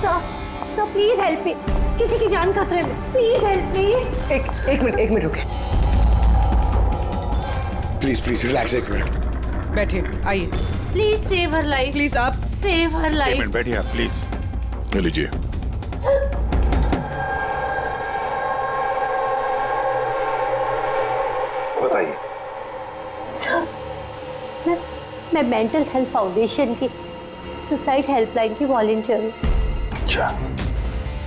Sir please help me, किसी की जान खतरे में, प्लीज हेल्प मी। एक मिनट रुके। प्लीज रिलैक्स, एक मिनट बैठिए, आइए। Please save her life, please आप सेव हर एक लाइफ। मिनट बैठिए आप प्लीज। ले लीजिए। बताइए। सर मैं मेंटल हेल्थ फाउंडेशन की सुसाइड हेल्पलाइन की वॉलंटियर हूँ। अच्छा।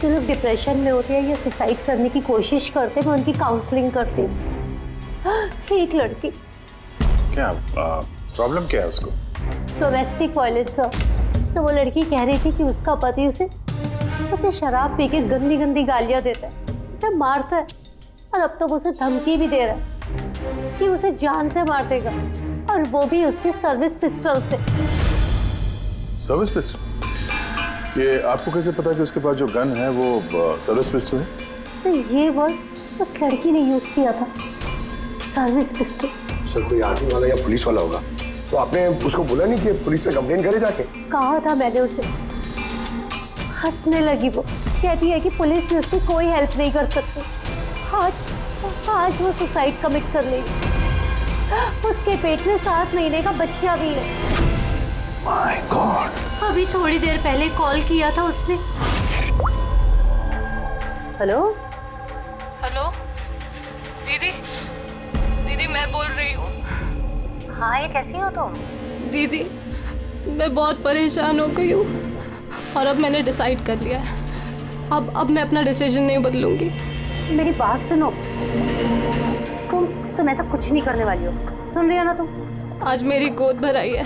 जो लोग डिप्रेशन में होते हैं या सुसाइड करने की कोशिश करते हैं, मैं उनकी काउंसलिंग करती हूँ। एक लड़की, क्या प्रॉब्लम क्या है उसको? Domestic violence sir. वो लड़की कह रही थी कि उसका पति उसे शराब पी के गंदी गंदी गालियां देता है, उसे मारता है, और अब तो वो उसे धमकी भी दे रहा है कि उसे जान से मार देगा, और वो भी उसके सर्विस पिस्टल से। Service pistol? ये आपको कैसे पता कि उसके पास जो गन है वो सर्विस पिस्टल है? सर ये वर्ड उस लड़की ने यूज किया था, सर्विस पिस्टल। सर कोई आर्मी वाला या पुलिस वाला होगा, तो आपने उसको बोला नहीं कि पुलिस पे कंप्लेंट करे जाके? कहा था मैंने उसे। हंसने लगी वो, कहती है कि पुलिस भी उसकी कोई हेल्प नहीं कर सकती। आज वो सुसाइड कमिट कर लेगी। उसके पेट में 7 महीने का बच्चा भी है। My God. अभी थोड़ी देर पहले कॉल किया था उसने। हेलो हेलो दीदी, दीदी मैं बोल रही हूँ। हाँ, ये कैसी हो तुम? दीदी मैं बहुत परेशान हो गई हूँ, और अब मैंने डिसाइड कर लिया है। अब मैं अपना डिसीजन नहीं बदलूंगी। मेरी बात सुनो, तुम ऐसा कुछ नहीं करने वाली हो, सुन रही हो ना तुम? आज मेरी गोद भराई है,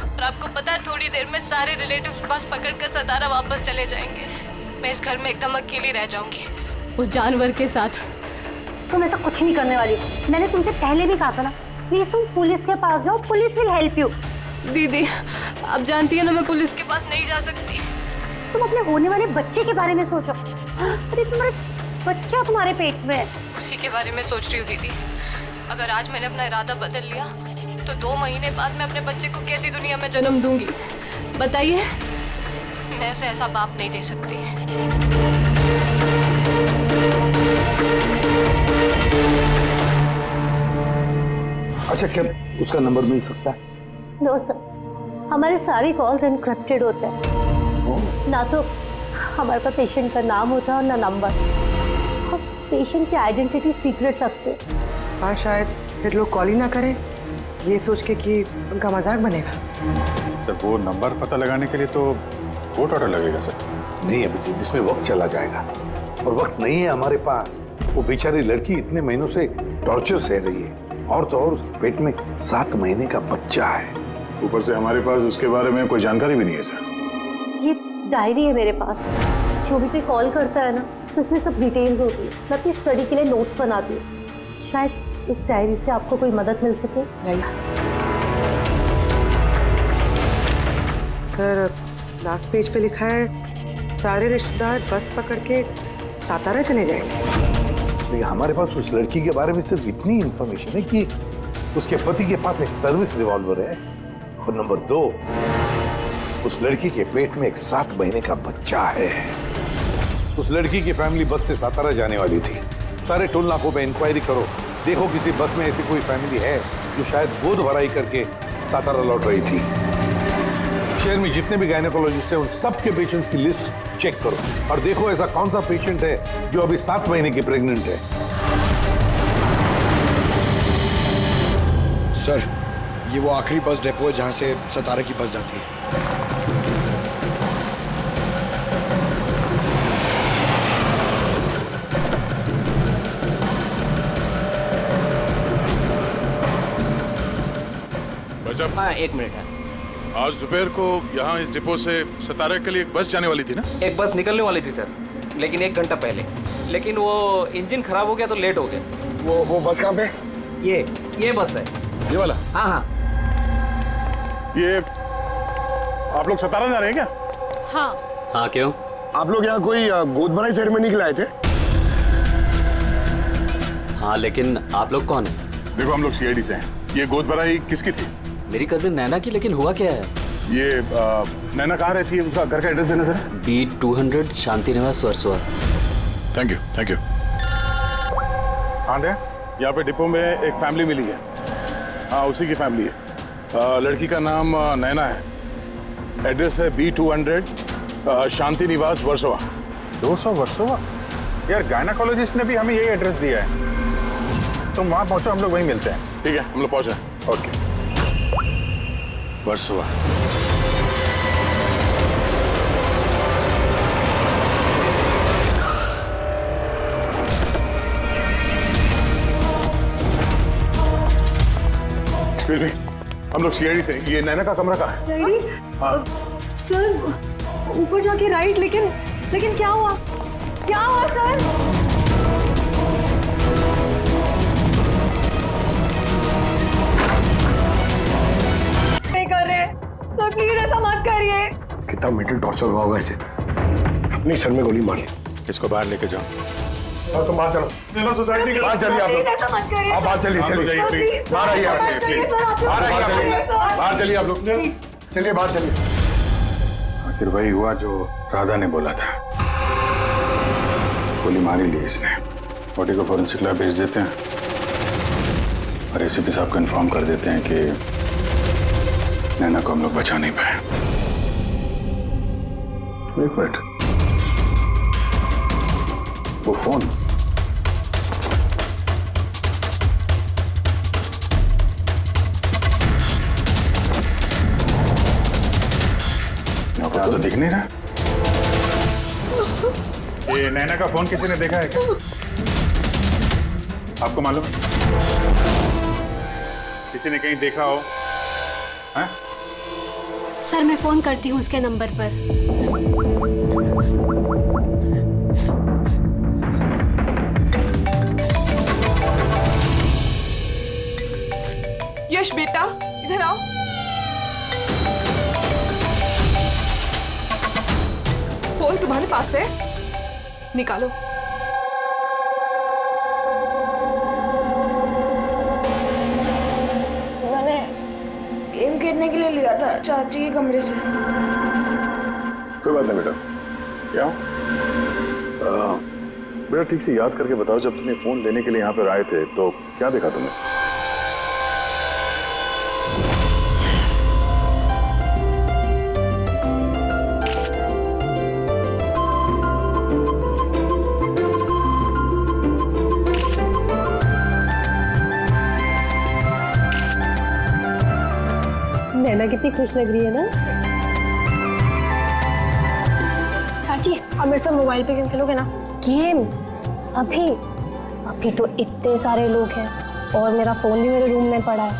और आपको पता है थोड़ी देर में सारे रिलेटिव्स बस पकड़कर सतारा वापस चले जाएंगे। मैं इस घर में एकदम अकेली रह जाऊंगी, उस जानवर के साथ। तुम ऐसा कुछ नहीं करने वाली हो, मैंने तुमसे पहले भी कहा था ना। प्लीज तुम पुलिस के पास जाओ, पुलिस विल हेल्प यू। दीदी आप जानती है ना मैं पुलिस के पास नहीं जा सकती। तुम अपने होने वाले बच्चे के बारे में सोचो। अरे तुम्हारे बच्चा तुम्हारे पेट में है। उसी के बारे में सोच रही हूँ दीदी। अगर आज मैंने अपना इरादा बदल लिया तो 2 महीने बाद मैं अपने बच्चे को कैसी दुनिया में जन्म दूंगी बताइए? मैं उसे ऐसा बाप नहीं दे सकती। अच्छा, क्या उसका नंबर मिल सकता है? नो सर, हमारे सारे कॉल्स एनक्रिप्टेड होते हैं। ना तो हमारे पास पेशेंट का नाम होता है और ना नंबर। हम पेशेंट की आइडेंटिटी सीक्रेट रखते हैं। और शायद फिर लोग कॉल ही ना करें, ये सोच के कि उनका मजाक बनेगा। सर वो नंबर पता लगाने के लिए तो कोर्ट ऑर्डर लगेगा सर। नहीं अभिजीत, इसमें वक्त चला जाएगा, और वक्त नहीं है हमारे पास। वो बेचारी लड़की इतने महीनों से टॉर्चर सह रही है, और तो और उसके पेट में 7 महीने का बच्चा है। ऊपर से हमारे पास उसके बारे में कोई जानकारी भी नहीं है सर। ये डायरी है मेरे पास, जो भी कोई कॉल करता है ना तो इसमें सब डिटेल्स होती है। मैं अपनी स्टडी के लिए नोट्स बनाती हूँ, शायद इस डायरी से आपको कोई मदद मिल सके। नहीं सर, लास्ट पेज पे लिखा है सारे रिश्तेदार बस पकड़ के सातारा चले जाएंगे। हमारे पास उस लड़की के बारे में सिर्फ इतनी इंफॉर्मेशन है कि उसके पति के पास एक सर्विस रिवॉल्वर है, और नंबर 2, उस लड़की के पेट में एक 7 महीने का बच्चा है। उस लड़की की फैमिली बस से सातारा जाने वाली थी। सारे टोल नाकों पे इंक्वायरी करो, देखो किसी बस में ऐसी कोई फैमिली है जो शायद गोद भराई करके सातारा लौट रही थी। शहर में जितने भी गायनेकोलॉजिस्ट हैं उन सबके पेशेंट्स की लिस्ट चेक करो, और देखो ऐसा कौन सा पेशेंट है जो अभी 7 महीने की प्रेग्नेंट है। सर, ये वो आखिरी बस डिपो है जहां से सतारा की बस जाती है। हाँ, 1 मिनट है। आज दोपहर को यहाँ इस डिपो से सतारा के लिए एक बस जाने वाली थी ना? एक बस निकलने वाली थी सर, लेकिन 1 घंटा पहले। लेकिन वो इंजन खराब हो गया तो लेट हो गया। वो बस कहाँ पे? ये बस है। ये वाला? हाँ हाँ। ये आप लोग सतारा जा रहे हैं क्या? हाँ क्यों? आप लोग यहाँ कोई गोद भराई सेरेमनी के लिए आए थे? हाँ, लेकिन आप लोग कौन हैं? देखो हम लोग CID से हैं। ये गोद भराई किसकी थी? मेरी कजिन नैना की, लेकिन हुआ क्या है? ये नैना कहाँ रहती है, उसका घर का एड्रेस देना सर। B200 शांति निवास Versova. Thank you, thank you. हाँ, यहाँ पे डिपो में एक फैमिली मिली है। हाँ, उसी की फैमिली है। लड़की का नाम नैना है। एड्रेस है B200 शांति निवास वर्सोवा। 200 वर्सोवा? यार गायनाकोलॉजिस्ट ने भी हमें यही एड्रेस दिया है। तुम वहां पहुंचो, हम लोग वहीं मिलते हैं। ठीक है, हम लोग पहुंचे। ओके। वर्सोवा। हम लोग सीआईडी से। ये नैना का कमरा कहाँ है? हाँ। सर ऊपर जाके राइट, लेकिन क्या हुआ सर? नहीं कर रहे सर, प्लीज ऐसा मत करिए। कितना मेंटल टॉर्चर हुआ होगा इसे, अपने सर में गोली मार दी। इसको बाहर लेके जाओ। और तुम बाहर चलो, सोसाइटी के बाहर चलिए आप लोग। ऐसा मत करिए। आप बाहर चलिए, चलिए बाहर आइए आप, प्लीज बाहर आइए आप, बाहर चलिए आप लोग, चलिए बाहर चलिए। आखिर वही हुआ जो राधा ने बोला था। गोली मारी ली इसने। बॉडी को फॉरेंसिक लैब भेज देते हैं और एसीपी साहब को इन्फॉर्म कर देते हैं कि नैना को हम लोग बचा नहीं पाए। एक मिनट, वो फोन तो दिख नहीं रहा। ये नैना का फोन किसी ने देखा है क्या? आपको मालूम है? किसी ने कहीं देखा हो? हैं? सर मैं फोन करती हूँ उसके नंबर पर। यश बेटा इधर आओ। फोन तुम्हारे पास है, निकालो। मैंने गेम खेलने के लिए लिया था चाची के कमरे से। कोई बात नहीं बेटा, क्या बेटा ठीक से याद करके बताओ, जब तुमने फोन लेने के लिए यहाँ पर आए थे तो क्या देखा तुमने? नैना कितनी खुश लग रही है ना। चाची अब मेरे साथ मोबाइल पे गेम खेलोगे ना? गेम? अभी तो इतने सारे लोग हैं और मेरा फोन भी मेरे रूम में पड़ा है,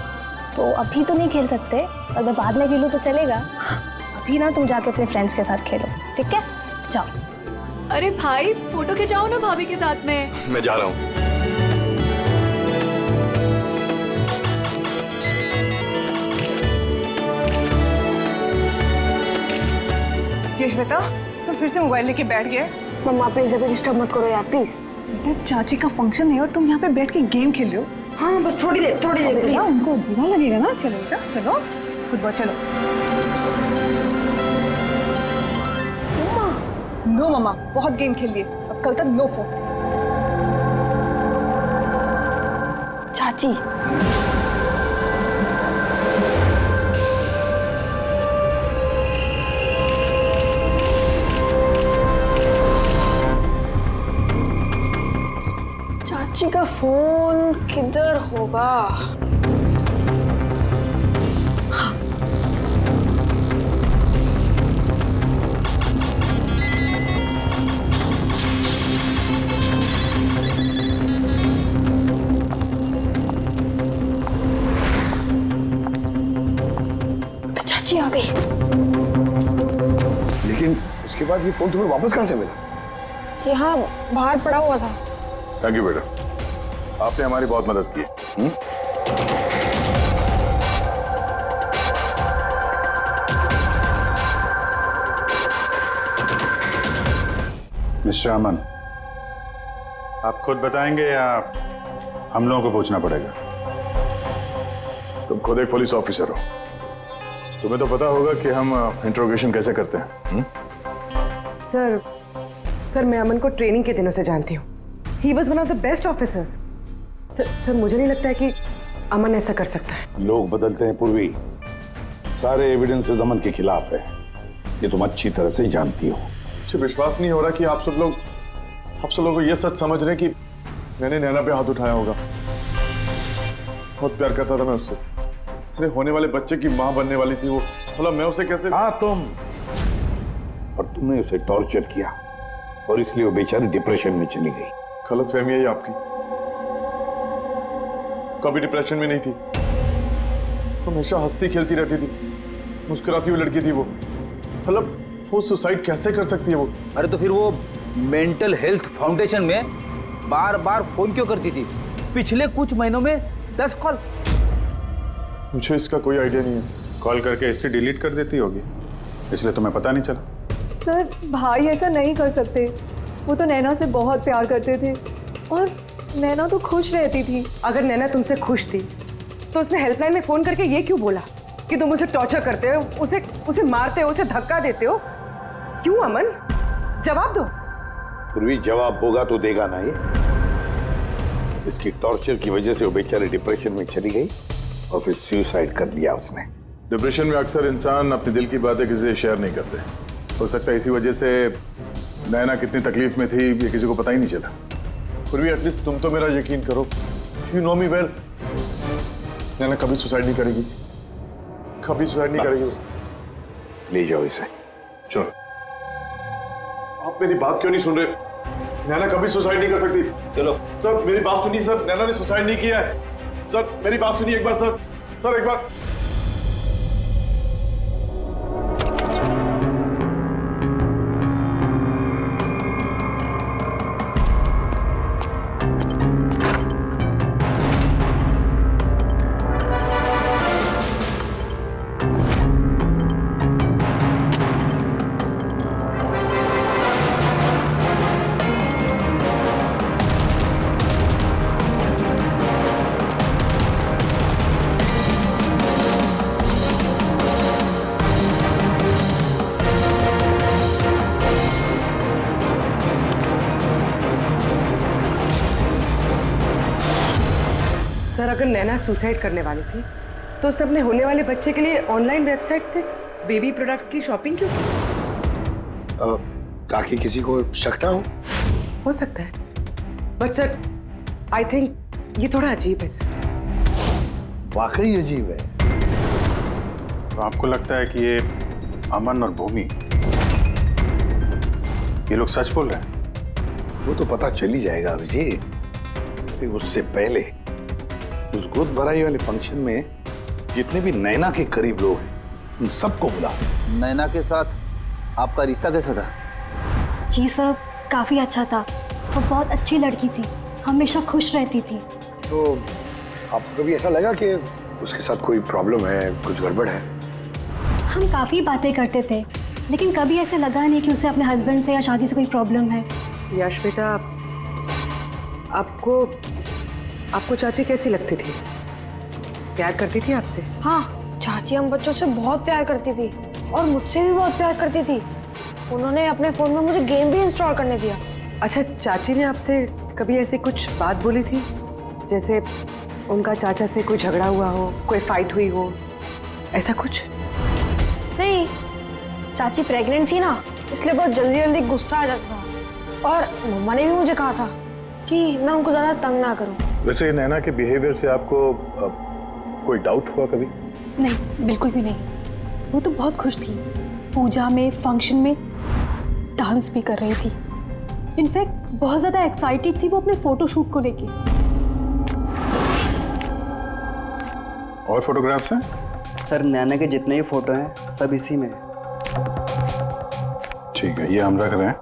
तो अभी तो नहीं खेल सकते। और मैं बाद में खेलूँ तो चलेगा। अभी ना तुम जाके अपने फ्रेंड्स के साथ खेलो, ठीक है? जाओ। अरे भाई फोटो खिंचाओ ना भाभी के साथ में। मैं जा रहा हूँ। यशवेता तुम फिर से मोबाइल लेके बैठ गए। मम्मा प्लीज अभी डिस्टर्ब मत करो यार, प्लीज। बेटा चाची का फंक्शन है और तुम यहाँ पे बैठ के गेम खेल रहे हो। हाँ बस थोड़ी देर प्लीज। उनको बुरा लगेगा ना। चलो बेटा चलो, फुटबॉल चलो। नो मम्मा, बहुत गेम खेल लिए, अब कल तक नो फोन। चाची चाची का फोन किधर होगा? तो चाची आ गई। लेकिन उसके बाद ये फोन तुम्हें वापस कहाँ से मिला? यहाँ बाहर पड़ा हुआ था। थैंक यू बेटा, आपने हमारी बहुत मदद की। मिस्टर अमन, आप खुद बताएंगे या हम लोगों को पूछना पड़ेगा? तुम खुद एक पुलिस ऑफिसर हो, तुम्हें तो पता होगा कि हम इंट्रोगेशन कैसे करते हैं। सर मैं अमन को ट्रेनिंग के दिनों से जानती हूँ। He was one of the best officers. Sir मुझे नहीं लगता है कि अमन ऐसा कर सकता है। लोग बदलते हैं पूर्वी, सारे एविडेंसेस अमन के खिलाफ है, ये तुम अच्छी तरह से जानती हो। मुझे विश्वास नहीं हो रहा कि आप सब लोग को ये सच समझ रहे हैं कि मैंने नैना पे हाथ उठाया होगा। बहुत प्यार करता था मैं उससे, मेरे होने वाले बच्चे की माँ बनने वाली थी वो। मतलब मैं उसे कैसे। हाँ तुम, और तुमने उसे टॉर्चर किया और इसलिए वो बेचारी डिप्रेशन में चली गई। गलतफहमी है ये आपकी, कभी डिप्रेशन में नहीं थी, हमेशा हंसती खेलती रहती थी, मुस्कुराती हुई लड़की थी वो। मतलब वो सुसाइड कैसे कर सकती है वो? अरे तो फिर वो मेंटल हेल्थ फाउंडेशन में बार बार फोन क्यों करती थी? पिछले कुछ महीनों में 10 कॉल। मुझे इसका कोई आइडिया नहीं है। कॉल करके हिस्ट्री डिलीट कर देती होगी, इसलिए तुम्हें पता नहीं चला। सर भाई ऐसा नहीं कर सकते, वो तो नैना से बहुत प्यार करते थे और नैना तो खुश रहती थी। अगर नैना तुमसे खुश थी तो उसने हेल्पलाइन में फोन करके ये क्यों बोला कि तुम उसे टॉर्चर करते हो, उसे मारते हो, उसे धक्का देते हो? क्यों अमन, जवाब दो। पूर्वी जवाब होगा तो देगा ना ये। इसकी टॉर्चर की वजह से वो बेचारी डिप्रेशन में चली गई और फिर सुसाइड कर लिया उसने। डिप्रेशन में अक्सर इंसान अपने दिल की बातें किसी से शेयर नहीं करते। हो सकता है इसी वजह से नैना कितनी तकलीफ में थी ये किसी को पता ही नहीं चला। फिर भी एटलीस्ट तुम तो मेरा यकीन करो, यू नो मी वेल, नैना कभी सुसाइड नहीं करेगी, कभी सुसाइड नहीं करेगी। ले जाओ इसे। चलो, आप मेरी बात क्यों नहीं सुन रहे? नैना कभी सुसाइड नहीं कर सकती। चलो सर मेरी बात सुनिए सर, नैना ने सुसाइड नहीं किया है। सर मेरी बात सुनिए एक बार सर, सर एक बार। सर अगर नैना सुसाइड करने वाली थी तो उसने अपने होने वाले बच्चे के लिए ऑनलाइन वेबसाइट से बेबी प्रोडक्ट्स की शॉपिंग क्यों की? ताकि किसी को शक ना हो सकता है, बट सर आई थिंक ये थोड़ा अजीब है सर। वाकई अजीब है। तो आपको लगता है कि ये अमन और भूमि ये लोग सच बोल रहे हैं? वो तो पता चल ही जाएगा अभिजीत। लेकिन उससे पहले उस गोद भराई वाले फंक्शन में जितने भी नैना के करीब लोग हैं उन सबको बुला। नैना के साथ आपका रिश्ता कैसा था? जी सर, काफ़ी अच्छा था। वो बहुत अच्छी लड़की थी, हमेशा खुश रहती थी। तो आपको कभी ऐसा लगा कि उसके साथ कोई प्रॉब्लम है, कुछ गड़बड़ है? हम काफ़ी बातें करते थे, लेकिन कभी ऐसे लगा नहीं कि उसे अपने हस्बैंड से या शादी से कोई प्रॉब्लम है। यश बेटा, आपको चाची कैसी लगती थी? प्यार करती थी आपसे? हाँ, चाची हम बच्चों से बहुत प्यार करती थी और मुझसे भी बहुत प्यार करती थी। उन्होंने अपने फोन में मुझे गेम भी इंस्टॉल करने दिया। अच्छा, चाची ने आपसे कभी ऐसी कुछ बात बोली थी, जैसे उनका चाचा से कोई झगड़ा हुआ हो, कोई फाइट हुई हो, ऐसा कुछ? नहीं, चाची प्रेग्नेंट थी ना, इसलिए बहुत जल्दी जल्दी गुस्सा आ जाता था। और मम्मा ने भी मुझे कहा था कि मैं उनको ज्यादा तंग ना करूं। वैसे नैना के बिहेवियर से आपको कोई डाउट हुआ कभी? नहीं, बिल्कुल भी नहीं। वो तो बहुत खुश थी, पूजा में, फंक्शन में डांस भी कर रही थी। इनफैक्ट बहुत ज्यादा एक्साइटेड थी वो अपने फोटो शूट को लेके। और फोटोग्राफ्स हैं? सर नैना के जितने ही फोटो हैं सब इसी में है। ठीक है, ये हम रख रहे हैं।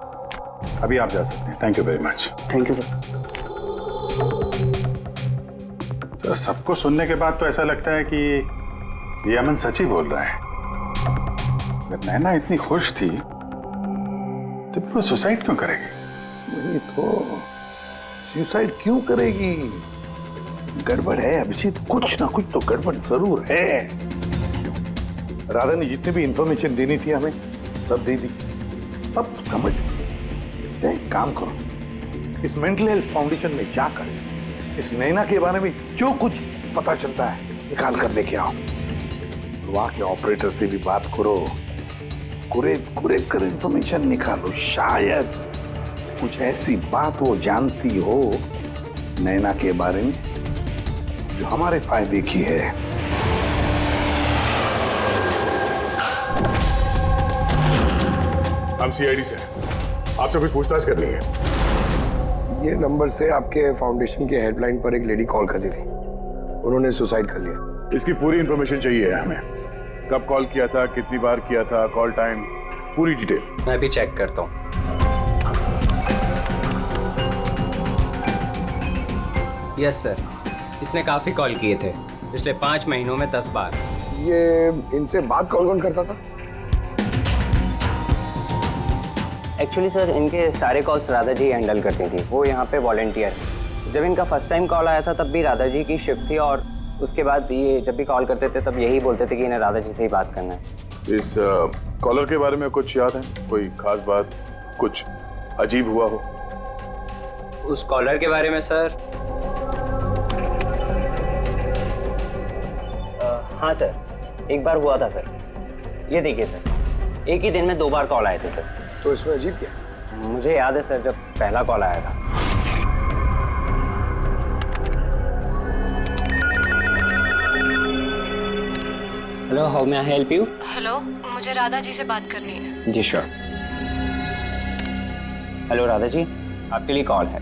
अभी आप जा सकते हैं। Thank you very much. Thank you sir. Sir सबको सुनने के बाद तो ऐसा लगता है कि ये अमन सच ही बोल रहा है। अगर नैना इतनी खुश थी तो वो सुसाइड क्यों करेगी? नहीं तो सुसाइड क्यों करेगी? गड़बड़ है अभिजीत, कुछ ना कुछ तो गड़बड़ जरूर है। राधा ने जितनी भी इंफॉर्मेशन देनी थी हमें सब दे दी। अब समझ एक काम करो, इस मेंटल हेल्थ फाउंडेशन में जाकर इस नैना के बारे में जो कुछ पता चलता है निकाल कर लेके आओ। वहां के ऑपरेटर से भी बात करो, कुरेद कर इंफॉर्मेशन निकालो। शायद कुछ ऐसी बात वो जानती हो नैना के बारे में जो हमारे फायदे की है। हम सीआईडी से आपसे कुछ पूछताछ करनी है। ये नंबर से आपके फाउंडेशन के हेल्पलाइन पर एक लेडी कॉल करती थी, उन्होंने सुसाइड कर लिया। इसकी पूरी इंफॉर्मेशन चाहिए हमें। कब कॉल किया था, कितनी बार किया था, कॉल टाइम, पूरी डिटेल। मैं भी चेक करता हूँ। यस सर, इसने काफ़ी कॉल किए थे पिछले 5 महीनों में 10 बार। ये इनसे बात कौन कौन करता था? एक्चुअली सर इनके सारे कॉल्स राधा जी हैंडल करती थी, वो यहाँ पे वॉलंटियर है। जब इनका फर्स्ट टाइम कॉल आया था तब भी राधा जी की शिफ्ट थी, और उसके बाद ये जब भी कॉल करते थे तब यही बोलते थे कि इन्हें राधा जी से ही बात करना है। इस कॉलर के बारे में कुछ याद है? कोई खास बात, कुछ अजीब हुआ हो? उस कॉलर के बारे में सर? हाँ सर, एक बार हुआ था सर। ये देखिए सर, एक ही दिन में 2 बार कॉल आए थे सर। तो इसमें अजीब क्या? मुझे याद है सर, जब पहला कॉल आया था। Hello, how may I help you? Hello, मुझे राधा जी से बात करनी है। जी श्योर। हेलो राधा जी, आपके लिए कॉल है।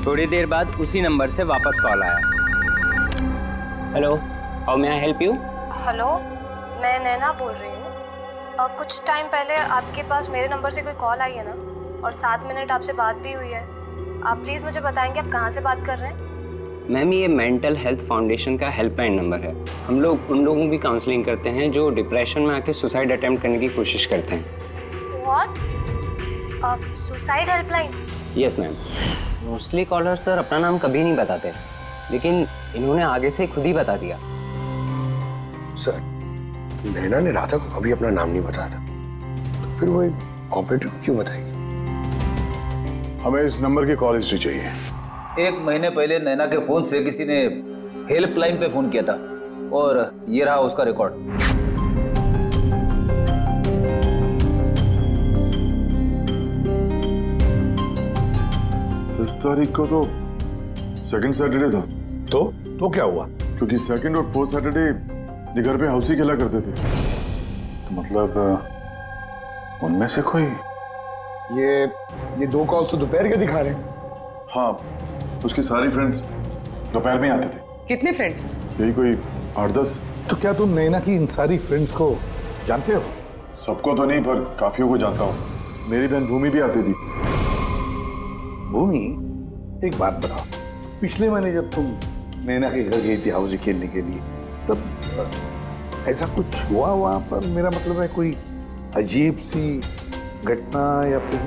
थोड़ी देर बाद उसी नंबर से वापस कॉल आया। Hello, how may I help you? Hello, मैं नैना बोल रही हूँ। कुछ टाइम पहले आपके पास मेरे नंबर से कोई कॉल आई है ना, और 7 मिनट आपसे बात भी हुई है। आप प्लीज़ मुझे बताएंगे आप कहाँ से बात कर रहे हैं? मैम, ये मेंटल हेल्थ फाउंडेशन का हेल्पलाइन नंबर है। हम लोग उन लोगों की काउंसलिंग करते हैं जो डिप्रेशन में आके सुसाइड अटेम्प्ट करने की कोशिश करते हैं। What? Suicide helpline? Yes ma'am. Mostly caller sir अपना नाम कभी नहीं बताते, लेकिन इन्होंने आगे से खुद ही बता दिया। सर, नैना ने राधा को कभी अपना नाम नहीं बताया था, तो फिर वो एक ऑपरेटर को क्यों बताएगी? हमें इस नंबर की कॉल हिस्ट्री चाहिए। 1 महीने पहले नैना के फोन से किसी ने हेल्पलाइन पे फोन किया था, और ये रहा उसका रिकॉर्ड। 10 तारीख को तो सेकंड सैटरडे था। तो क्या हुआ? क्योंकि सेकंड और 4th सैटरडे ये घर पे हाउसी खेला करते थे। तो मतलब उनमें से कोई? ये 2 कॉल्स तो दोपहर के दिखा रहे हैं। हाँ, उसकी सारी फ्रेंड्स दोपहर में आते थे। कितने फ्रेंड्स? यही कोई 8-10। तो क्या तुम नैना की इन सारी फ्रेंड्स को जानते हो? सबको तो नहीं, पर काफियों को जानता हूँ। मेरी बहन भूमि भी आती थी। भूमि, एक बात बताओ, पिछले महीने जब तुम नैना के घर गई थी हाउसी खेलने के लिए, तब ऐसा कुछ हुआ वहां पर? मेरा मतलब है कोई अजीब सी घटना, या फिर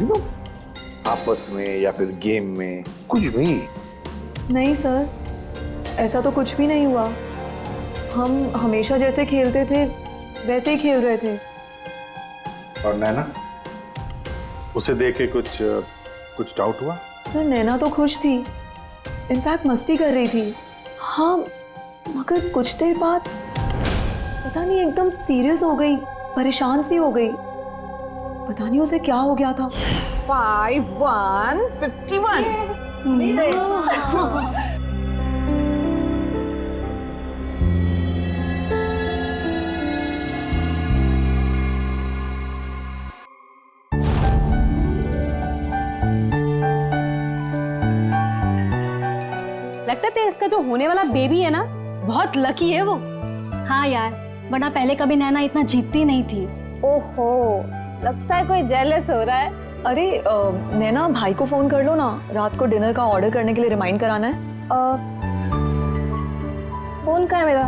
आपस में या फिर गेम में कुछ भी? नहीं सर, ऐसा तो कुछ भी नहीं हुआ। हम हमेशा जैसे खेलते थे वैसे ही खेल रहे थे। और नैना, उसे देख के कुछ डाउट हुआ? सर, नैना तो खुश थी, इनफैक्ट मस्ती कर रही थी। हाँ, मगर कुछ देर बाद पता नहीं एकदम सीरियस हो गई, परेशान सी हो गई। पता नहीं उसे क्या हो गया था। 5151। लगता है इसका जो होने वाला बेबी है ना, बहुत लकी है वो। हाँ यार, वरना पहले कभी नैना इतना जीतती नहीं थी। ओहो, लगता है कोई जेलस हो रहा है। अरे नैना, भाई को फोन कर लो ना, रात को डिनर का ऑर्डर करने के लिए रिमाइंड कराना है। फोन कहाँ है मेरा?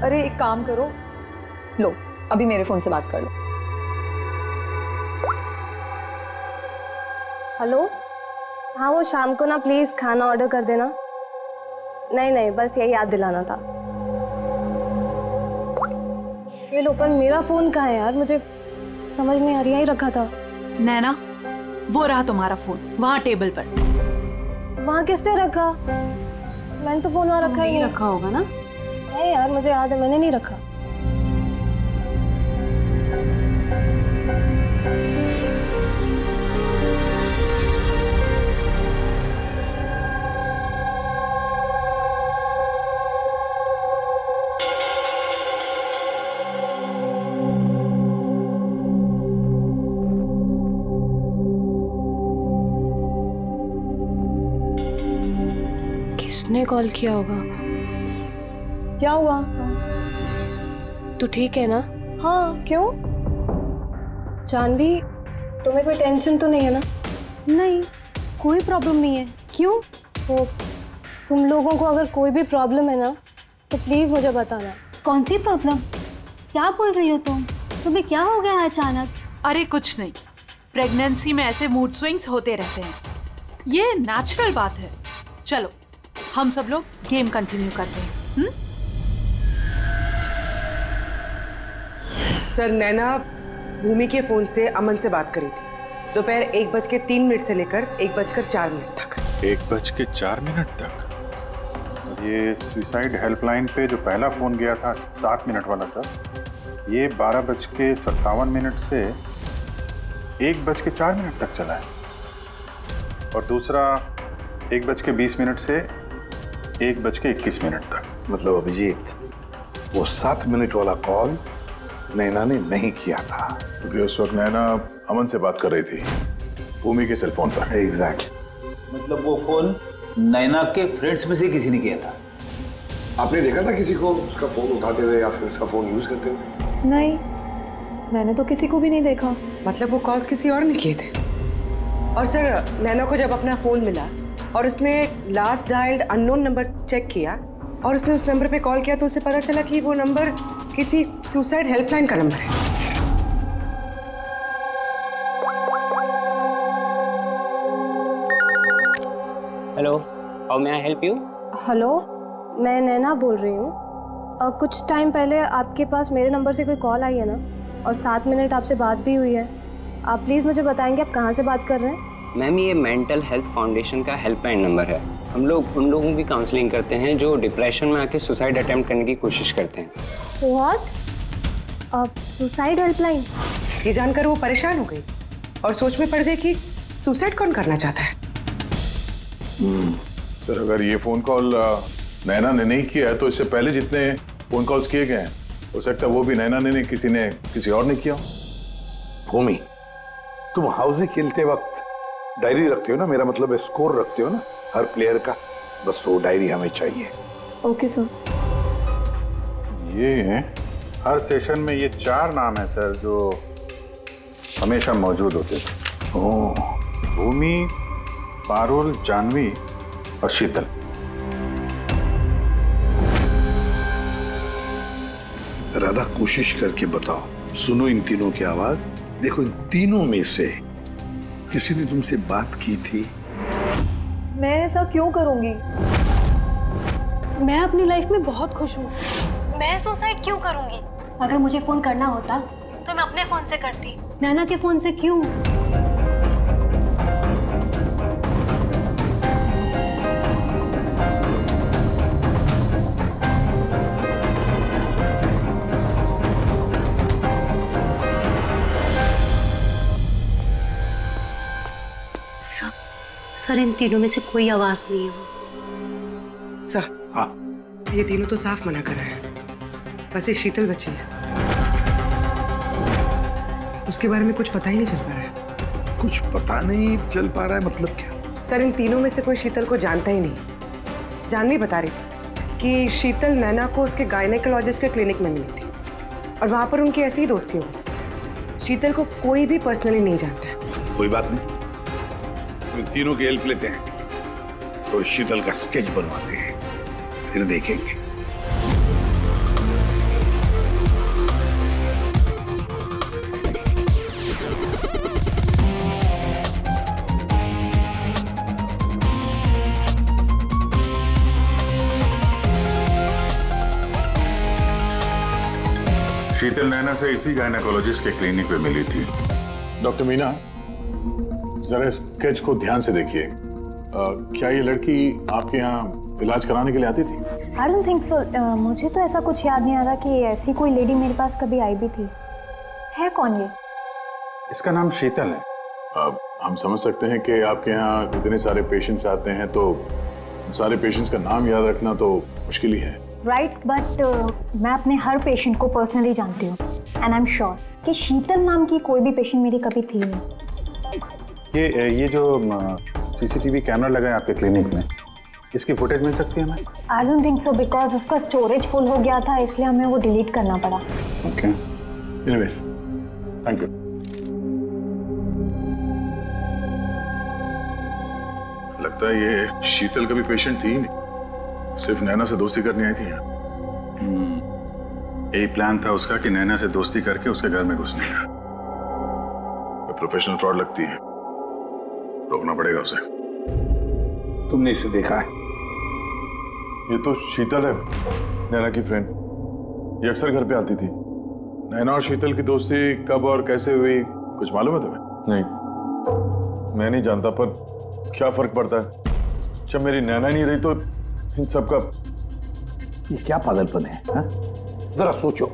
अरे एक काम करो, लो अभी मेरे फोन से बात कर लो। हेलो, हाँ वो शाम को ना प्लीज खाना ऑर्डर कर देना। नहीं, बस यही याद दिलाना था। ये लो, पर मेरा फोन कहाँ है यार? मुझे समझ नहीं आ रही, यहीं रखा था। नैना, वो रहा तुम्हारा फोन वहाँ टेबल पर। वहाँ किसने रखा? मैंने तो फोन वहाँ रखा ही नहीं। रखा होगा ना? नहीं यार, मुझे याद है मैंने नहीं रखा। किसने कॉल किया होगा? क्या हुआ? तू ठीक है ना? हाँ, क्यों? जानवी, तुम्हें कोई टेंशन तो नहीं है ना? नहीं, कोई प्रॉब्लम नहीं है। क्यों? तो तुम लोगों को अगर कोई भी प्रॉब्लम है ना तो प्लीज़ मुझे बताना। कौन सी प्रॉब्लम? क्या बोल रही हो तुम? तुम्हें क्या हो गया है अचानक? अरे कुछ नहीं, प्रेगनेंसी में ऐसे मूड स्विंग्स होते रहते हैं, ये नेचुरल बात है। चलो हम सब लोग गेम कंटिन्यू करते हैं। सर, नैना भूमि के फोन से अमन से बात करी थी दोपहर 1:03 से लेकर 1:04 तक। 1:04 तक? और ये सुसाइड हेल्पलाइन पे जो पहला फोन गया था 7 मिनट वाला सर, ये 12:57 से 1:04 तक चला है, और दूसरा 1:20 से 1:21 तक। मतलब अभिजीत, वो 7 मिनट वाला कॉल नैना ने नहीं किया था, क्योंकि उस वक्त नैना अमन से बात कर रही थी भूमि के सेल फोन पर। एग्जैक्टली। मतलब वो फोन नैना के फ्रेंड्स में से किसी ने किया था? आपने देखा था किसी को उसका फोन उठाते हुए या फिर उसका फोन यूज करते हुए? नहीं, मैंने तो किसी को भी नहीं देखा। मतलब वो कॉल्स किसी और ने किए थे। और सर, नैना को जब अपना फोन मिला और उसने last dialled unknown number check किया और उसने उस नंबर पे कॉल किया तो उसे पता चला कि वो नंबर किसी सुसाइड हेल्पलाइन का नंबर है। Hello, how may I help you? Hello, मैं नैना बोल रही हूँ। कुछ टाइम पहले आपके पास मेरे नंबर से कोई कॉल आई है ना, और 7 मिनट आपसे बात भी हुई है। आप प्लीज़ मुझे बताएंगे आप कहाँ से बात कर रहे हैं? मैम, ये मेंटल हेल्थ फाउंडेशन का हेल्पलाइन नंबर है। हम लोग उन लोगों की काउंसलिंग करते हैं जो डिप्रेशन में आके सुसाइड अटेम्प्ट करने की कोशिश करते हैं। व्हाट? Suicide helpline? ये जानकर वो परेशान हो गई और सोच में पड़ गई कि सुसाइड कौन करना चाहता है। सर, अगर ये फोन कॉल नैना ने नहीं किया है तो इससे पहले जितने फोन कॉल्स किए गए हैं हो सकता है वो भी नैना ने किसी और ने किया। भूमि, तुम हाउसी खेलते वक्त डायरी रखते हो ना? मेरा मतलब है स्कोर रखते हो ना हर प्लेयर का? बस वो डायरी हमें चाहिए। Okay sir. ये हर सेशन में ये 4 नाम है सर जो हमेशा मौजूद होते थे। ओह। भूमि, पारुल, जानवी और शीतल। राधा, कोशिश करके बताओ। सुनो इन तीनों की आवाज। देखो, इन तीनों में से किसी ने तुमसे बात की थी? मैं ऐसा क्यों करूंगी? मैं अपनी लाइफ में बहुत खुश हूँ। मैं सुसाइड क्यों करूंगी? अगर मुझे फोन करना होता तो मैं अपने फोन से करती, नैना के फोन से क्यों? सर, इन तीनों में से कोई आवाज नहीं है। सर, हाँ, ये तीनों तो साफ मना कर रहे हैं, बस एक शीतल बची है। उसके बारे में कुछ पता ही नहीं चल पा रहा है। कुछ पता नहीं चल पा रहा है मतलब क्या? सर, इन तीनों में से कोई शीतल को जानता ही नहीं। जानवी बता रही थी कि शीतल नैना को उसके गायनेकोलॉजिस्ट के क्लिनिक में मिली थी और वहां पर उनकी ऐसी ही दोस्ती हो गई। शीतल को कोई भी पर्सनली नहीं जानता है। कोई बात नहीं, इन तीनों की हेल्प लेते हैं और शीतल का स्केच बनवाते हैं, फिर देखेंगे। शीतल नैना से इसी गायनेकोलॉजिस्ट के क्लिनिक पे मिली थी। डॉक्टर मीना, जरा स्केच को ध्यान से देखिए। क्या ये लड़की आपके यहाँ इलाज कराने के लिए आती थी? I don't think so. मुझे तो ऐसा कुछ याद नहीं आ रहा कि ऐसी कोई लेडी मेरे पास कभी आई भी थी। है कौन ये? इसका नाम शीतल है। अब हम समझ सकते हैं कि आपके यहाँ इतने सारे पेशेंट्स आते हैं तो सारे पेशेंट्स का नाम याद रखना तो मुश्किल ही है। राइट, बट मैं अपने हर पेशेंट को पर्सनली जानती हूँ एंड आई एम श्योर कि शीतल नाम की कोई भी पेशेंट मेरी कभी थी नहीं। ये जो सीसीटीवी कैमरा लगा है आपके क्लिनिक में, इसकी फुटेज मिल सकती है हमें? I don't think so, because उसका स्टोरेज फुल हो गया था, इसलिए हमें वो डिलीट करना पड़ा। Okay, anyways, thank you. लगता है ये शीतल का भी पेशेंट थी नहीं, सिर्फ नैना से दोस्ती करने आई थी यहाँ। यही प्लान था उसका कि नैना से दोस्ती करके उसके घर में घुसने का। प्रोफेशनल फ्रॉड लगती है, रोकना पड़ेगा उसे। तुमने इसे देखा है? ये तो शीतल है, नैना की फ्रेंड। ये अक्सर घर पे आती थी। नैना और शीतल की दोस्ती कब और कैसे हुई, कुछ मालूम है तुम्हें? नहीं, मैं नहीं जानता, पर क्या फर्क पड़ता है? जब मेरी नैना नहीं रही तो इन सब का ये क्या पागलपन है हा? जरा सोचो,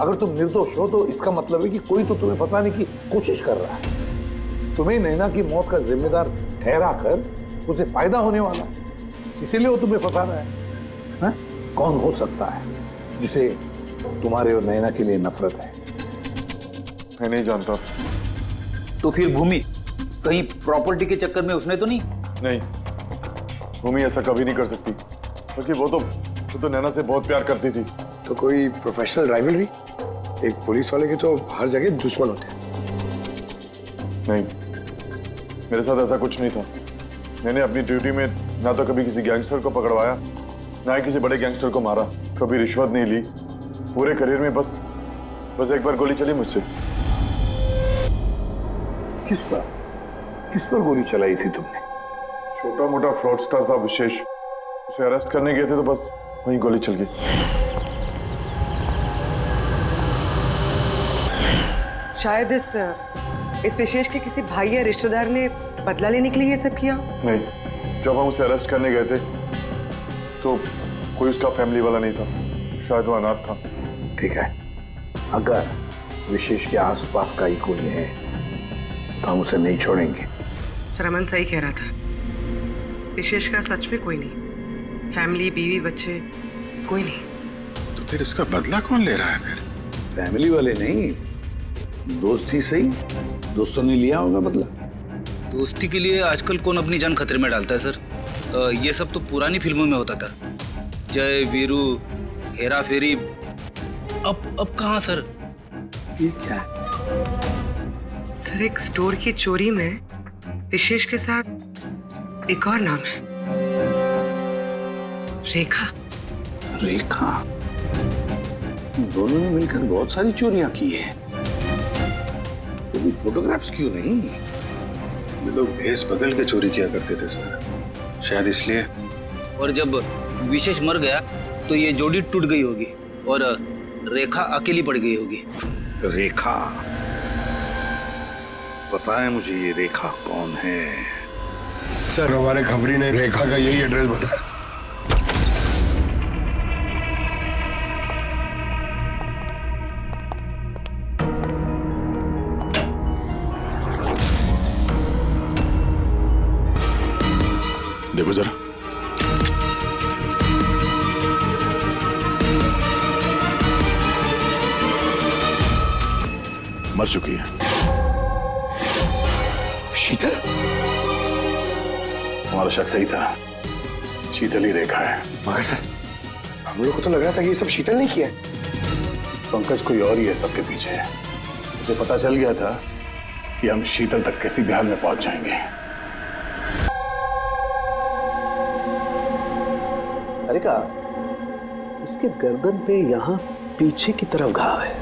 अगर तुम निर्दोष हो तो इसका मतलब है कि कोई तो तुम्हें फंसाने की कोशिश कर रहा है। तुम्हें नैना की मौत का जिम्मेदार ठहरा कर उसे फायदा होने वाला है, इसीलिए वो तुम्हें फंसा रहा है। हा? कौन हो सकता है जिसे तुम्हारे और नैना के लिए नफरत है? मैं नहीं जानता। तो फिर भूमि कहीं प्रॉपर्टी के चक्कर में उसने तो नहीं? नहीं, भूमि ऐसा कभी नहीं कर सकती, क्योंकि वो तो नैना से बहुत प्यार करती थी। तो कोई प्रोफेशनल राइवलरी? एक पुलिस वाले के तो हर जगह दुश्मन होते हैं। नहीं, मेरे साथ ऐसा कुछ नहीं था। मैंने अपनी ड्यूटी में ना तो कभी किसी गैंगस्टर को पकड़वाया, ना ही किसी बड़े गैंगस्टर को मारा, कभी रिश्वत नहीं ली। पूरे करियर में बस एक बार गोली चली मुझसे। किस पर गोली चलाई थी तुमने? छोटा मोटा फ्रॉडस्टर था विशेष, उसे अरेस्ट करने गए थे तो बस वहीं गोली चल गई। शायद इस विशेष के किसी भाई या रिश्तेदार ने बदला लेने के लिए ये सब किया। नहीं, जब हम उसे अरेस्ट करने गए थे तो कोई उसका फैमिली वाला नहीं था, शायद वो अनाथ था। ठीक है, अगर विशेष के आसपास का ही कोई है तो हम उसे नहीं छोड़ेंगे। सर, अमन सही कह रहा था। विशेष का सच में कोई नहीं, फैमिली, बीवी, बच्चे, कोई नहीं। तो फिर इसका बदला कौन ले रहा है फिर? फैमिली वाले नहीं, दोस्त ही सही। दोस्तों ने लिया होगा बदला। दोस्ती के लिए आजकल कौन अपनी जान खतरे में डालता है सर? ये सब तो पुरानी फिल्मों में होता था। जय वीरू, हेरा फेरी। अब कहाँ सर? ये क्या है? सर, एक स्टोर की चोरी में विशेष के साथ एक और नाम है, रेखा। रेखा? दोनों ने मिलकर बहुत सारी चोरियां की है। फोटोग्राफ्स क्यों नहीं? ये लोग भेस बदल के चोरी किया करते थे सर, शायद इसलिए। और जब विशेष मर गया तो ये जोड़ी टूट गई होगी और रेखा अकेली पड़ गई होगी। रेखा? पता है मुझे ये रेखा कौन है। सर, हमारे खबरी ने रेखा का यही एड्रेस बताया। देखो जरा, मर चुकी है। शीतल? हमारा शक सही था, शीतल ही रेखा है। मगर सर, हम लोग को तो लग रहा था कि ये सब शीतल ने किया है। पंकज कोई और ही है सबके पीछे। उसे पता चल गया था कि हम शीतल तक किसी भी हाल में पहुंच जाएंगे। अरे का, इसके गर्दन पे यहाँ पीछे की तरफ घाव है।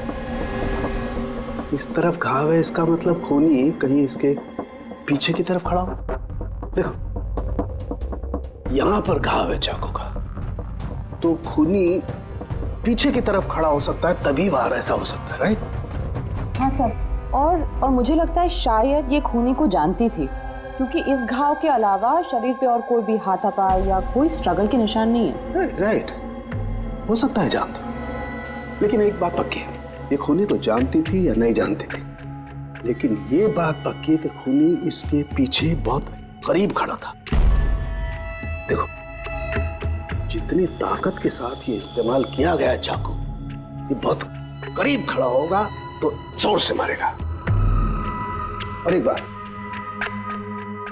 इस तरफ घाव है, इसका मतलब खूनी कहीं इसके पीछे की तरफ खड़ा हो। देखो, यहाँ पर घाव है चाकू का, तो खूनी पीछे की तरफ खड़ा हो सकता है, तभी बाहर ऐसा हो सकता है, राइट? हाँ सर, और मुझे लगता है शायद ये खूनी को जानती थी, क्योंकि इस घाव के अलावा शरीर पे और कोई भी हाथापाई या कोई स्ट्रगल के निशान नहीं है। राइट, हो सकता है जानती, लेकिन एक बात पक्की है, ये खूनी को जानती थी या नहीं जानती थी, लेकिन ये बात पक्की है कि खूनी इसके पीछे बहुत करीब खड़ा था। देखो, जितनी ताकत के साथ ये इस्तेमाल किया गया चाकू, ये बहुत करीब खड़ा होगा तो जोर से मारेगा। और एक बात,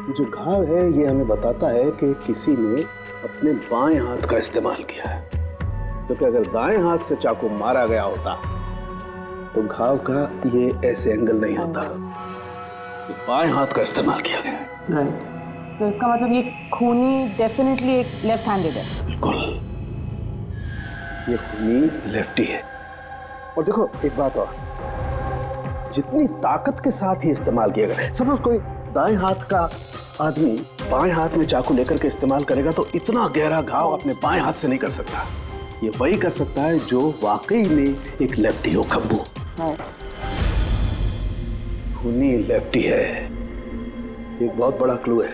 ये जो घाव है ये हमें बताता है कि किसी ने अपने बाएं हाथ का इस्तेमाल किया है, क्योंकि अगर दाएं हाथ से चाकू मारा गया होता तो घाव का ये ऐसे एंगल नहीं होता। ये बाएं हाथ का इस्तेमाल किया गया है। राइट, तो इसका मतलब ये खूनी डेफिनेटली एक लेफ्ट हैंडेड है। बिल्कुल, ये खूनी लेफ्टी है। और देखो एक बात और, जितनी ताकत के साथ ये इस्तेमाल किया गया, सपोज कोई दाएं हाथ का आदमी बाएं हाथ में चाकू लेकर के इस्तेमाल करेगा तो इतना गहरा घाव अपने बाएं हाथ से नहीं कर सकता। ये वही कर सकता है जो वाकई में एक लेफ्टी हो, खब्बू। खूनी लेफ्टी है, एक बहुत बड़ा क्लू है।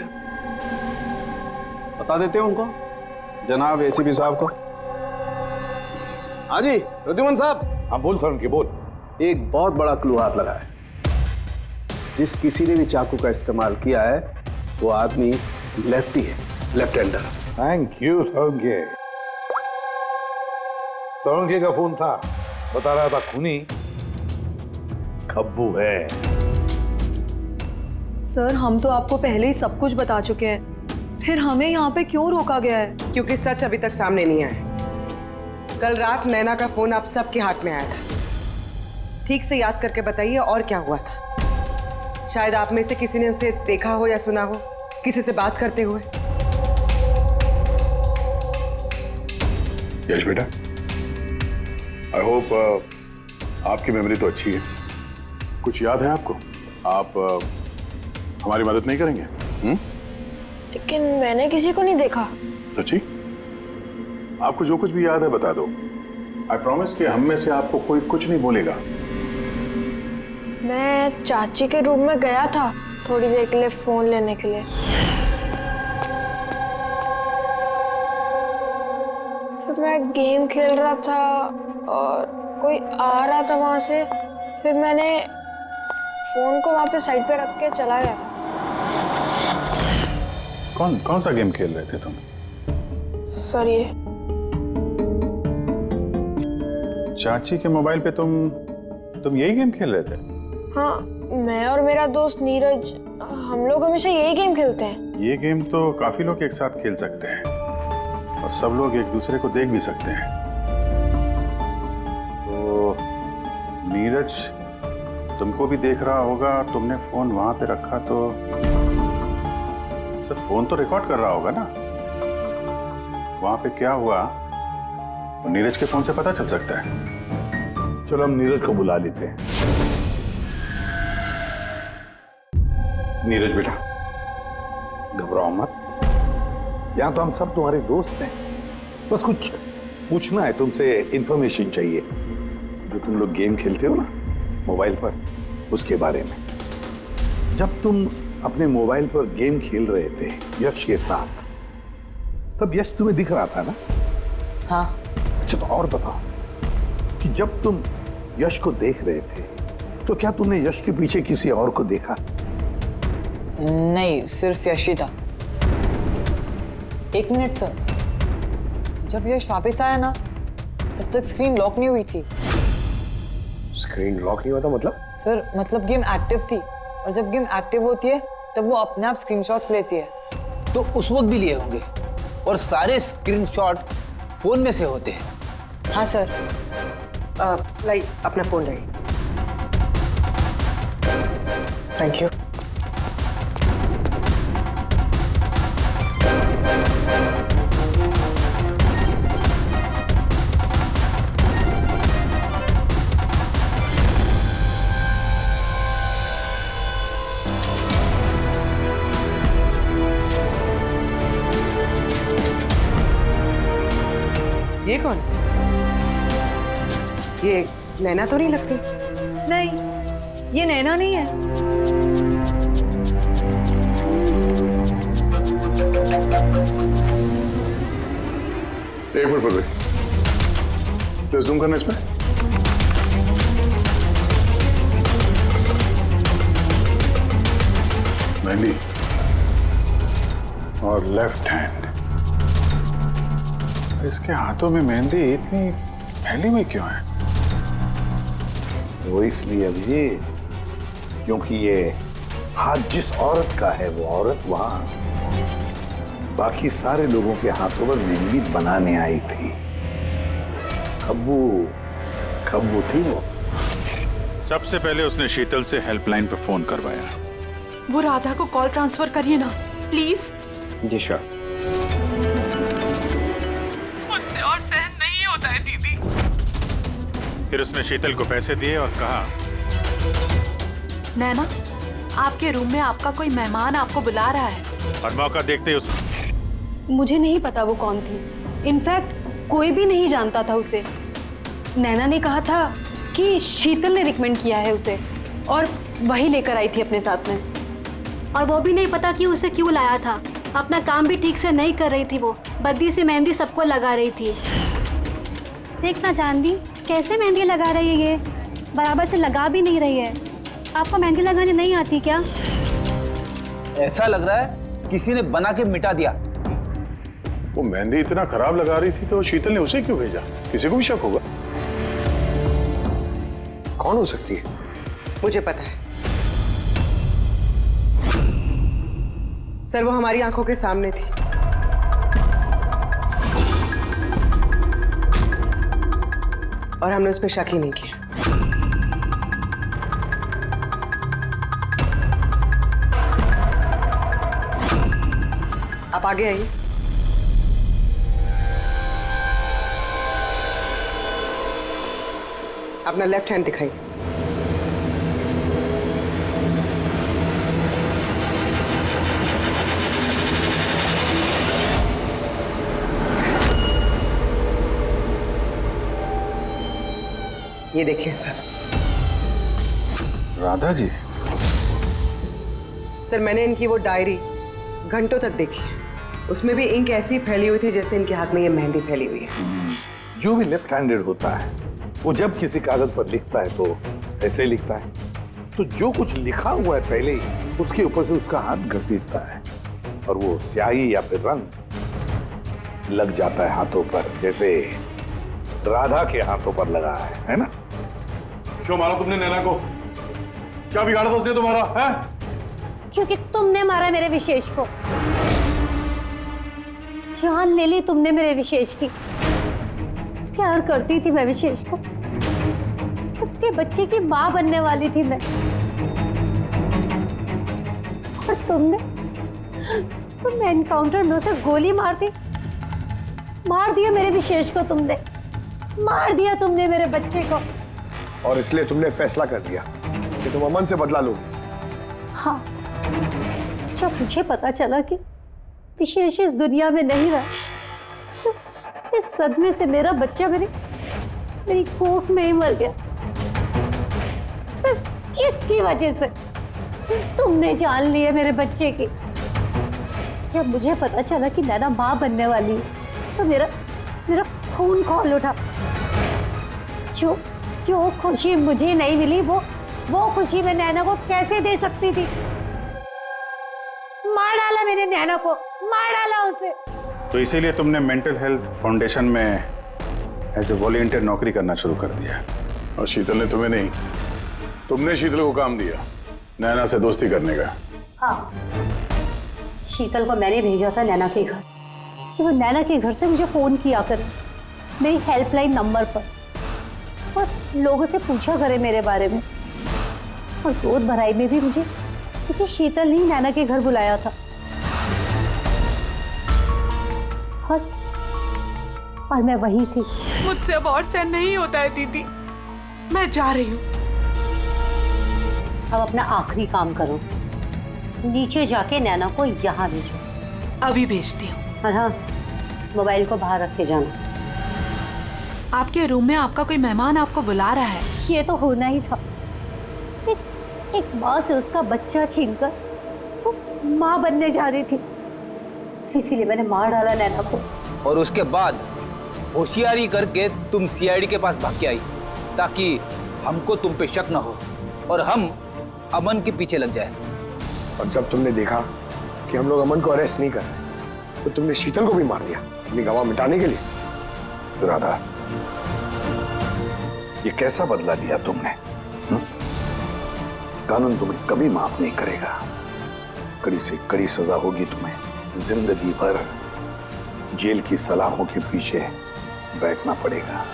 बता देते हैं उनको, जनाब एसीपी साहब को। हाँ जी प्रद्युमन साहब। हाँ बोल सर, उनकी बोल। एक बहुत बड़ा क्लू हाथ लगा है। जिस किसी ने भी चाकू का इस्तेमाल किया है वो आदमी लेफ्टी है, left hander. Thank you Solanki. Solanki का फोन था, बता रहा था खूनी खब्बू है। सर हम तो आपको पहले ही सब कुछ बता चुके हैं, फिर हमें यहाँ पे क्यों रोका गया है? क्योंकि सच अभी तक सामने नहीं आया। कल रात नैना का फोन आप सबके हाथ में आया था। ठीक से याद करके बताइए और क्या हुआ था। शायद आप में से किसी ने उसे देखा हो या सुना हो, किसी से बात करते हुए। यश बेटा, आई होप आपकी मेमोरी तो अच्छी है, कुछ याद है आपको? आप हमारी मदद नहीं करेंगे? लेकिन मैंने किसी को नहीं देखा। सच्ची? आपको जो कुछ भी याद है बता दो। आई प्रॉमिस कि हम में से आपको कोई कुछ नहीं बोलेगा। मैं चाची के रूम में गया था थोड़ी देर के लिए फोन लेने के लिए, फिर मैं गेम खेल रहा था और कोई आ रहा था वहां से, फिर मैंने फोन को वहां पे साइड पे रख के चला गया था। कौन सा गेम खेल रहे थे तुम? सर ये चाची के मोबाइल पे तुम यही गेम खेल रहे थे? हाँ, मैं और मेरा दोस्त नीरज, हम लोग हमेशा यही गेम खेलते हैं। ये गेम तो काफी लोग एक साथ खेल सकते हैं और सब लोग एक दूसरे को देख भी सकते हैं। तो नीरज तुमको भी देख रहा होगा, तुमने फोन वहां पे रखा तो सर फोन तो रिकॉर्ड कर रहा होगा ना, वहां पे क्या हुआ तो नीरज के फोन से पता चल सकता है। चलो हम नीरज को बुला लेते हैं। नीरज बेटा, घबराओ मत, यहां तो हम सब तुम्हारे दोस्त हैं। बस कुछ पूछना है तुमसे, इंफॉर्मेशन चाहिए। जो तुम लोग गेम खेलते हो ना मोबाइल पर, उसके बारे में। जब तुम अपने मोबाइल पर गेम खेल रहे थे यश के साथ, तब यश तुम्हें दिख रहा था ना? हाँ। अच्छा, तो और बताओ कि जब तुम यश को देख रहे थे तो क्या तुमने यश के पीछे किसी और को देखा? नहीं, सिर्फ यश ही था। एक मिनट सर, जब यश वापस आया ना तब तक स्क्रीन लॉक नहीं हुई थी। स्क्रीन लॉक नहीं हुआ था मतलब? सर मतलब गेम एक्टिव थी, और जब गेम एक्टिव होती है तब वो अपने आप स्क्रीनशॉट्स लेती है। तो उस वक्त भी लिए होंगे, और सारे स्क्रीनशॉट फोन में से होते हैं। हाँ सर। लाई अपना फोन लाई। Thank you. ये कौन? ये नैना तो नहीं लगती? नहीं, ये नैना नहीं है। एक मिनट पकड़े, तो जूम करना इसमें। मेहंदी और लेफ्ट हैंड। इसके हाथों में मेहंदी इतनी फैली हुई क्यों है? वो इसलिए अभी क्योंकि ये हाथ जिस औरत का है वो औरत वहां बाकी सारे लोगों के हाथों पर मेहंदी बनाने आई थी। खब्बू थी वो। सबसे पहले उसने शीतल से हेल्पलाइन पर फोन करवाया। वो राधा को कॉल ट्रांसफर करिए ना प्लीज। Ji sure. मुझसे और सहन नहीं होता है दीदी। फिर उसने शीतल को पैसे दिए और कहा, नैना आपके रूम में आपका कोई मेहमान आपको बुला रहा है। और मौका देखते ही उस मुझे नहीं पता वो कौन थी। इनफैक्ट कोई भी नहीं जानता था उसे। नैना ने कहा था कि शीतल ने रिकमेंड किया है उसे और वही लेकर आई थी अपने साथ में। और वो भी नहीं पता कि उसे क्यों लाया था। अपना काम भी ठीक से नहीं कर रही थी वो, बद्दी से मेहंदी सबको लगा रही थी। देखना चांदी कैसे मेहंदी लगा रही है, ये बराबर से लगा भी नहीं रही है। आपको मेहंदी लगाने नहीं आती क्या? ऐसा लग रहा है किसी ने बना के मिटा दिया। वो मेहंदी इतना खराब लगा रही थी तो शीतल ने उसे क्यों भेजा? किसी को भी शक होगा। कौन हो सकती है? मुझे पता है सर, वो हमारी आंखों के सामने थी। और हमने उस पर शक ही नहीं किया। आप आगे आइए। अपना लेफ्ट हैंड दिखाइए। ये देखिए सर। राधा जी? सर मैंने इनकी वो डायरी घंटों तक देखी है। उसमें भी इंक ऐसी फैली हुई थी जैसे इनके हाथ में ये मेहंदी फैली हुई है। जो भी लेफ्ट हैंडेड होता है वो जब किसी कागज पर लिखता है तो ऐसे ही लिखता है। तो जो कुछ लिखा हुआ है पहले ही उसके ऊपर से उसका हाथ घसीटता है और वो स्याही या फिर रंग लग जाता है हाथों पर, जैसे राधा के हाथों पर लगा है ना? क्यों मारा तुमने नैना को? क्या बिगाड़ा था उसने तुम्हारा? है? क्योंकि तुमने मारा मेरे विशेष को। जान ले ली तुमने मेरे विशेष की। प्यार करती थी मैं विशेष को, उसके बच्चे की मां बनने वाली थी मैं। और तुमने एनकाउंटर में उसे गोली मार दिया मेरे विशेष को। तुमने मार दिया तुमने मेरे बच्चे को। और इसलिए तुमने फैसला कर लिया कि तुम अमन से बदला लोगे? हाँ, जब मुझे पता चला कि विशेष इस दुनिया में नहीं रहा तो इस सदमे से मेरा बच्चा मेरी कोख में ही मर गया। सिर्फ इसकी वजह से तुमने जान लिया मेरे बच्चे की। जब मुझे पता चला कि नैना मां बनने वाली है तो मेरा खून खौल उठा। जो खुशी मुझे नहीं मिली वो खुशी मैं नैना को कैसे दे सकती थी? मार डाला मैंने नैना को, मार डाला उसे। तो इसीलिए तुमने मेंटल हेल्थ फाउंडेशन में एज ए वॉलंटियर नौकरी करना शुरू कर दिया। और शीतल ने तुम्हें नहीं, तुमने शीतल को काम दिया नैना से दोस्ती करने का। हाँ, शीतल को मैंने भेजा था नैना के घर। तो वो नैना के घर से मुझे फोन किया करे मेरी हेल्पलाइन नंबर पर और लोगों से पूछा करे मेरे बारे में। और गोद भराई में भी मुझे शीतल ने नैना के घर बुलाया था। और मैं वही थी। मुझसे अब और सहन नहीं होता है दीदी, मैं जा रही हूँ। अब अपना आखिरी काम करो, नीचे जाके नैना को यहाँ भेजो। अभी भेजती हूँ। और हाँ, मोबाइल को बाहर रख के जाना। आपके रूम में आपका कोई मेहमान आपको बुला रहा है। ये तो होना ही था। एक माँ से उसका बच्चा छीनकर वो माँ बनने जा रही थी, इसीलिए मैंने मार डाला नैना को। और उसके बाद होशियारी करके तुम सीआईडी के पास भाग के आई ताकि हमको तुम पे शक न हो और हम अमन के पीछे लग जाए। और जब तुमने देखा कि हम लोग अमन को अरेस्ट नहीं कर रहे तो तुमने शीतल को भी मार दिया अपनी गवाह मिटाने के लिए। राधा, ये कैसा बदला लिया तुमने? कानून तुम्हें कभी माफ नहीं करेगा। कड़ी से कड़ी सजा होगी तुम्हें। जिंदगी भर जेल की सलाखों के पीछे बैठना पड़ेगा।